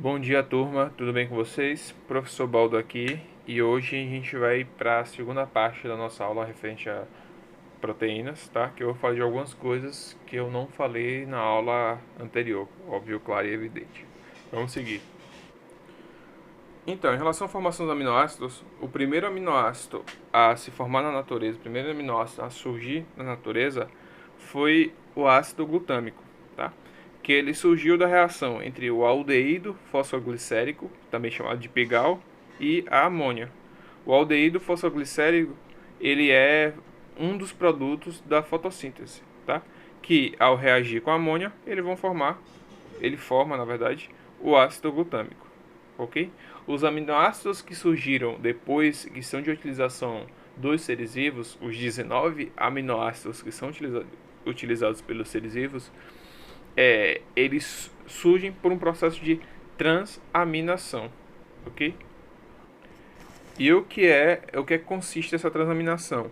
Bom dia, turma, tudo bem com vocês? Professor Baldo aqui e hoje a gente vai para a segunda parte da nossa aula referente a proteínas, tá? Que eu vou falar de algumas coisas que eu não falei na aula anterior, óbvio, claro e evidente. Vamos seguir. Então, em relação à formação dos aminoácidos, o primeiro aminoácido a se formar na natureza, o primeiro aminoácido a surgir na natureza foi o ácido glutâmico, tá? Que ele surgiu da reação entre o aldeído fosfoglicérico, também chamado de pigal, e a amônia. O aldeído fosfoglicérico, ele é um dos produtos da fotossíntese, tá? Que ao reagir com a amônia, ele forma, na verdade, o ácido glutâmico, ok? Os aminoácidos que surgiram depois, que são de utilização dos seres vivos, os 19 aminoácidos que são utilizados pelos seres vivos, eles surgem por um processo de transaminação, ok? E o que consiste essa transaminação?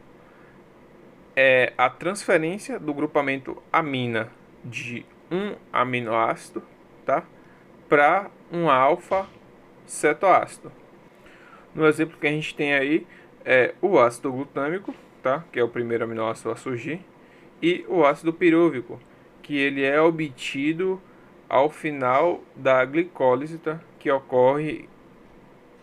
É a transferência do grupamento amina de um aminoácido, tá? Para um alfa cetoácido. No exemplo que a gente tem aí é o ácido glutâmico, tá? Que é o primeiro aminoácido a surgir, e o ácido pirúvico, que ele é obtido ao final da glicólise, tá? Que ocorre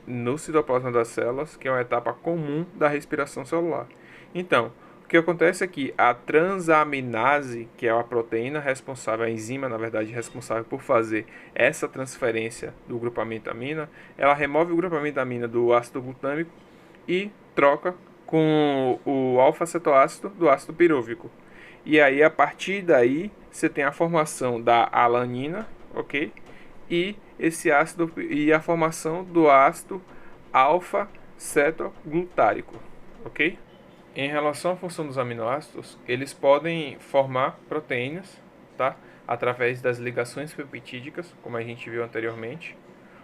no citoplasma das células, que é uma etapa comum da respiração celular. Então, o que acontece é que a transaminase, que é a proteína responsável, a enzima, na verdade, responsável por fazer essa transferência do grupamento amina, ela remove o grupamento amina do ácido glutâmico e troca com o alfa-cetoácido do ácido pirúvico. E aí, a partir daí, você tem a formação da alanina, ok? E esse ácido e a formação do ácido alfa-cetoglutárico, ok? Em relação à função dos aminoácidos, eles podem formar proteínas, tá? Através das ligações peptídicas, como a gente viu anteriormente,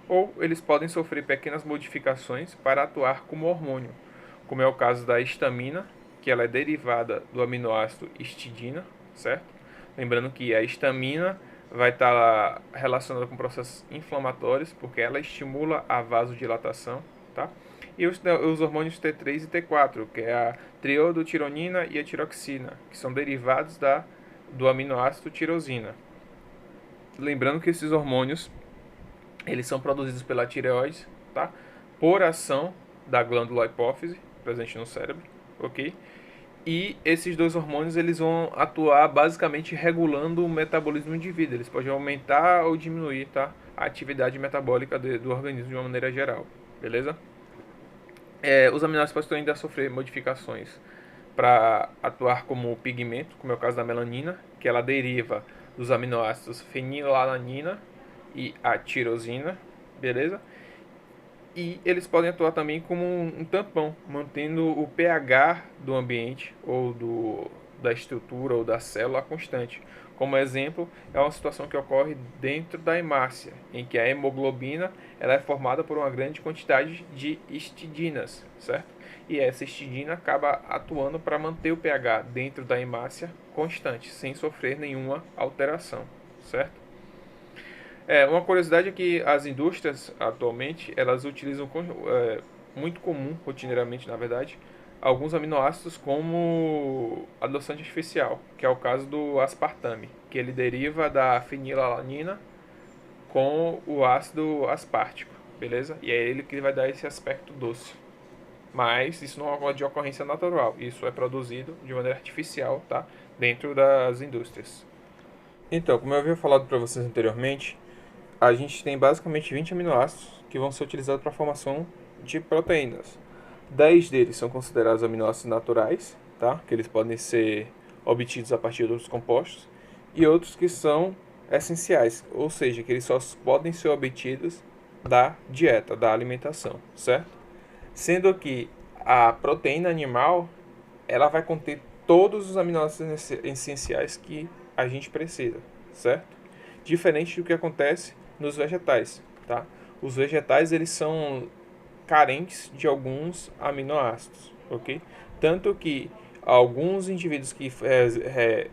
ou eles podem sofrer pequenas modificações para atuar como hormônio, como é o caso da histamina, que ela é derivada do aminoácido histidina, certo? Lembrando que a histamina vai estar relacionada com processos inflamatórios, porque ela estimula a vasodilatação, tá? E os hormônios T3 e T4, que é a triodotironina e a tiroxina, que são derivados do aminoácido tirosina. Lembrando que esses hormônios eles são produzidos pela tireoide, tá? Por ação da glândula hipófise, presente no cérebro, ok? E esses dois hormônios eles vão atuar basicamente regulando o metabolismo do indivíduo. Eles podem aumentar ou diminuir, tá? A atividade metabólica do organismo de uma maneira geral, beleza? Os aminoácidos podem ainda sofrer modificações para atuar como pigmento, como é o caso da melanina, que ela deriva dos aminoácidos fenilalanina e a tirosina, beleza? E eles podem atuar também como um tampão, mantendo o pH do ambiente ou da estrutura ou da célula constante. Como exemplo, é uma situação que ocorre dentro da hemácia, em que a hemoglobina ela é formada por uma grande quantidade de histidinas, certo? E essa histidina acaba atuando para manter o pH dentro da hemácia constante, sem sofrer nenhuma alteração, certo? Uma curiosidade é que as indústrias atualmente elas utilizam muito comum, rotineiramente na verdade, alguns aminoácidos como adoçante artificial, que é o caso do aspartame, que ele deriva da fenilalanina com o ácido aspartico, beleza? E é ele que vai dar esse aspecto doce. Mas isso não é de ocorrência natural, isso é produzido de maneira artificial, tá? Dentro das indústrias. Então, como eu havia falado para vocês anteriormente, a gente tem basicamente 20 aminoácidos que vão ser utilizados para a formação de proteínas. 10 deles são considerados aminoácidos naturais, tá? Que eles podem ser obtidos a partir de outros compostos, e outros que são essenciais, ou seja, que eles só podem ser obtidos da dieta, da alimentação, certo? Sendo que a proteína animal ela vai conter todos os aminoácidos essenciais que a gente precisa, certo? Diferente do que acontece nos vegetais, tá? Os vegetais eles são carentes de alguns aminoácidos, ok? Tanto que alguns indivíduos que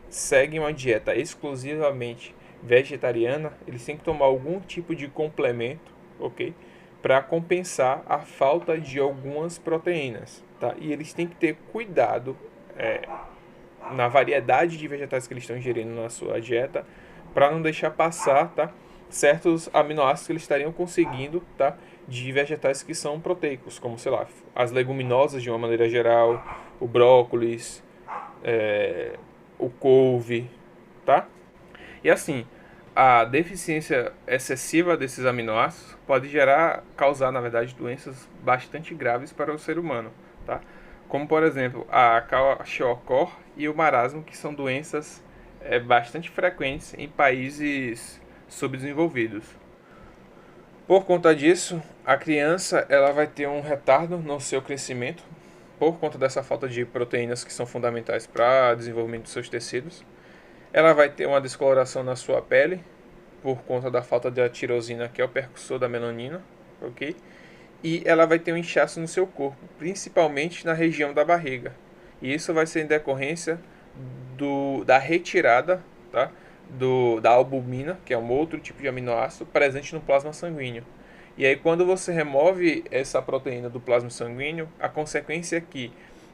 seguem uma dieta exclusivamente vegetariana, eles têm que tomar algum tipo de complemento, ok? Para compensar a falta de algumas proteínas, tá? E eles têm que ter cuidado na variedade de vegetais que eles estão ingerindo na sua dieta, para não deixar passar, tá? Certos aminoácidos que eles estariam conseguindo, tá? De vegetais que são proteicos, como, sei lá, as leguminosas de uma maneira geral, o brócolis, o couve, tá? E assim, a deficiência excessiva desses aminoácidos pode causar, na verdade, doenças bastante graves para o ser humano, tá? Como, por exemplo, a kwashiorkor e o marasmo, que são doenças bastante frequentes em países subdesenvolvidos. Por conta disso, a criança ela vai ter um retardo no seu crescimento, por conta dessa falta de proteínas que são fundamentais para o desenvolvimento dos seus tecidos. Ela vai ter uma descoloração na sua pele, por conta da falta da tirosina, que é o precursor da melanina, ok? E ela vai ter um inchaço no seu corpo, principalmente na região da barriga. E isso vai ser em decorrência da retirada, tá? Da albumina, que é um outro tipo de aminoácido presente no plasma sanguíneo. E aí, quando você remove essa proteína do plasma sanguíneo, a consequência é que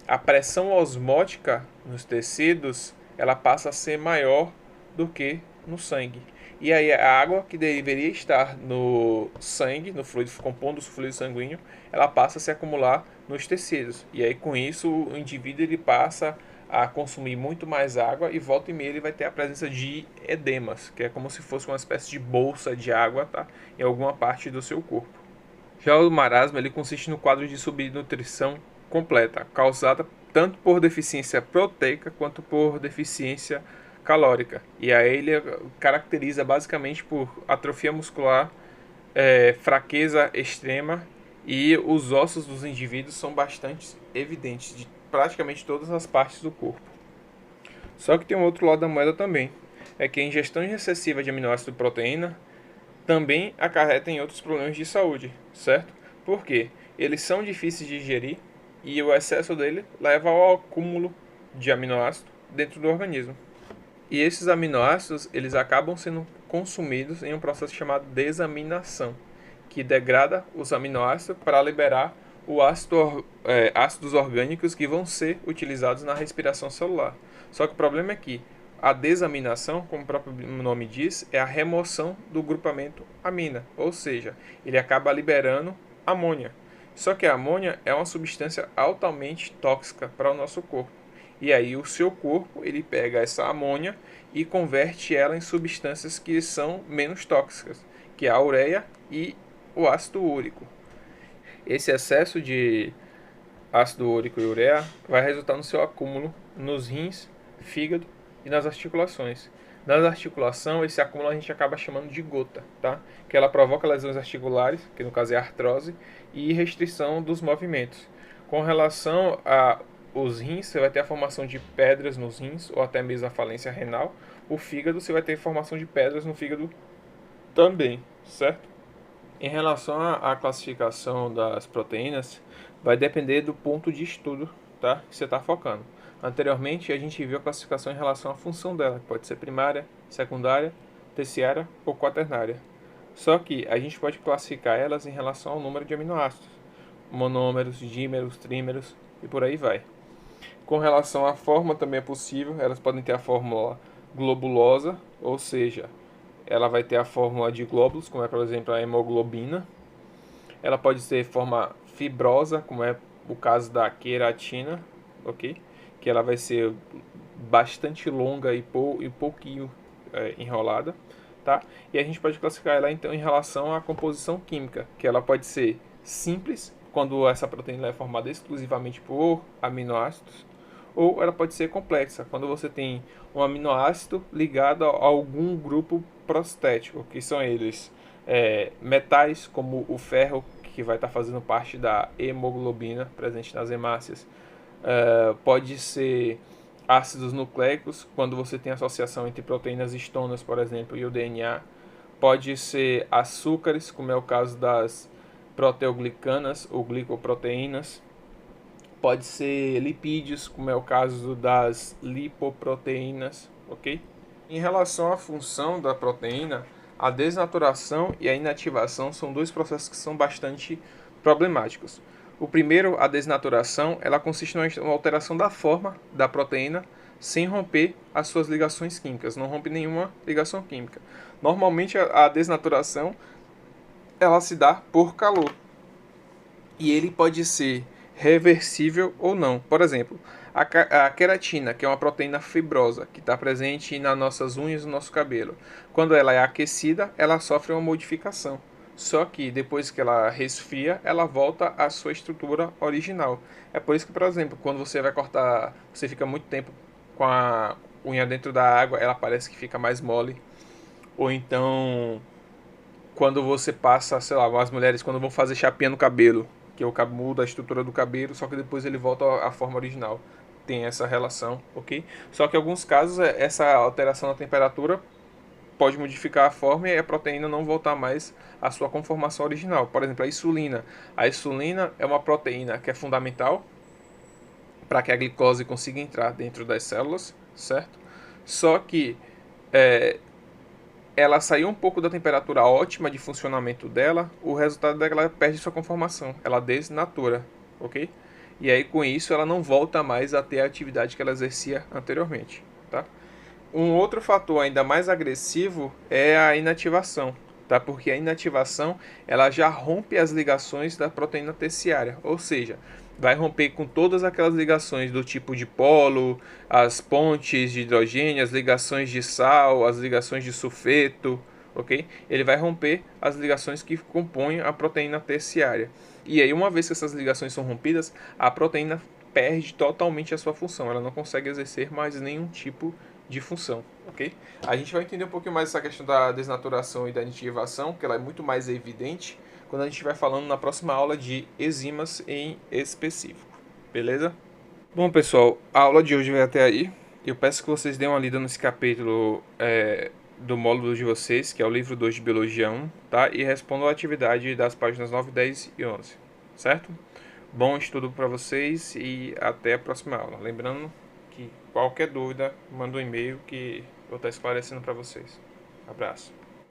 a pressão osmótica nos tecidos ela passa a ser maior do que no sangue. E aí a água que deveria estar no sangue, no fluido, compondo o fluido sanguíneo, ela passa a se acumular nos tecidos. E aí com isso o indivíduo ele passa a consumir muito mais água e volta e meia ele vai ter a presença de edemas, que é como se fosse uma espécie de bolsa de água, tá, em alguma parte do seu corpo. Já o marasmo ele consiste no quadro de subnutrição completa, causada tanto por deficiência proteica quanto por deficiência calórica. E aí ele caracteriza basicamente por atrofia muscular, fraqueza extrema, e os ossos dos indivíduos são bastante evidentes de praticamente todas as partes do corpo. Só que tem um outro lado da moeda também, é que a ingestão excessiva de aminoácido e proteína também acarreta em outros problemas de saúde, certo? Por quê? Eles são difíceis de digerir e o excesso dele leva ao acúmulo de aminoácido dentro do organismo. E esses aminoácidos eles acabam sendo consumidos em um processo chamado desaminação, que degrada os aminoácidos para liberar ácidos orgânicos que vão ser utilizados na respiração celular. Só que o problema é que a desaminação, como o próprio nome diz, é a remoção do grupamento amina, ou seja, ele acaba liberando amônia. Só que a amônia é uma substância altamente tóxica para o nosso corpo. E aí o seu corpo ele pega essa amônia e converte ela em substâncias que são menos tóxicas, que é a ureia e o ácido úrico. Esse excesso de ácido úrico e ureia vai resultar no seu acúmulo nos rins, fígado e nas articulações. Nas articulações, esse acúmulo a gente acaba chamando de gota, tá? Que ela provoca lesões articulares, que no caso é artrose, e restrição dos movimentos. Com relação aos rins, você vai ter a formação de pedras nos rins, ou até mesmo a falência renal. O fígado, você vai ter formação de pedras no fígado também, certo? Em relação à classificação das proteínas, vai depender do ponto de estudo, tá, que você está focando. Anteriormente, a gente viu a classificação em relação à função dela, que pode ser primária, secundária, terciária ou quaternária. Só que a gente pode classificar elas em relação ao número de aminoácidos, monômeros, dímeros, trímeros e por aí vai. Com relação à forma também é possível, elas podem ter a fórmula globulosa, ou seja, ela vai ter a fórmula de glóbulos, como é, por exemplo, a hemoglobina. Ela pode ter forma fibrosa, como é o caso da queratina, ok? Que ela vai ser bastante longa e pouquinho enrolada, tá? E a gente pode classificar ela então em relação à composição química, que ela pode ser simples, quando essa proteína é formada exclusivamente por aminoácidos, ou ela pode ser complexa, quando você tem um aminoácido ligado a algum grupo prostético, que são eles metais, como o ferro, que vai estar fazendo parte da hemoglobina presente nas hemácias. Pode ser ácidos nucleicos, quando você tem associação entre proteínas histonas, por exemplo, e o DNA. Pode ser açúcares, como é o caso das proteoglicanas ou glicoproteínas. Pode ser lipídios, como é o caso das lipoproteínas, ok? Em relação à função da proteína, a desnaturação e a inativação são dois processos que são bastante problemáticos. O primeiro, a desnaturação, ela consiste numa alteração da forma da proteína sem romper as suas ligações químicas, não rompe nenhuma ligação química. Normalmente a desnaturação ela se dá por calor e ele pode ser reversível ou não. Por exemplo, a queratina, que é uma proteína fibrosa que está presente nas nossas unhas e no nosso cabelo, quando ela é aquecida, ela sofre uma modificação. Só que depois que ela resfria, ela volta à sua estrutura original. É por isso que, por exemplo, quando você vai cortar, você fica muito tempo com a unha dentro da água, ela parece que fica mais mole. Ou então, quando você passa, sei lá, as mulheres quando vão fazer chapinha no cabelo, que o cabelo muda a estrutura do cabelo, só que depois ele volta à forma original. Tem essa relação, ok? Só que em alguns casos essa alteração na temperatura pode modificar a forma e a proteína não voltar mais à sua conformação original. Por exemplo, a insulina. A insulina é uma proteína que é fundamental para que a glicose consiga entrar dentro das células, certo? Só que é, ela saiu um pouco da temperatura ótima de funcionamento dela, o resultado é que ela perde sua conformação, ela desnatura, ok? E aí com isso ela não volta mais a ter a atividade que ela exercia anteriormente, tá? Um outro fator ainda mais agressivo é a inativação, tá? Porque a inativação ela já rompe as ligações da proteína terciária, ou seja, vai romper com todas aquelas ligações do tipo de polo, as pontes de hidrogênio, as ligações de sal, as ligações de sulfeto, ok? Ele vai romper as ligações que compõem a proteína terciária. E aí, uma vez que essas ligações são rompidas, a proteína perde totalmente a sua função. Ela não consegue exercer mais nenhum tipo de função, ok? A gente vai entender um pouquinho mais essa questão da desnaturação e da inativação, que ela é muito mais evidente quando a gente estiver falando na próxima aula de enzimas em específico, beleza? Bom, pessoal, a aula de hoje vai até aí. Eu peço que vocês deem uma lida nesse capítulo do módulo de vocês, que é o livro 2 de Biologia 1, tá? E respondam a atividade das páginas 9, 10 e 11, certo? Bom estudo para vocês e até a próxima aula. Lembrando que qualquer dúvida, manda um e-mail que eu vou estar esclarecendo para vocês. Abraço.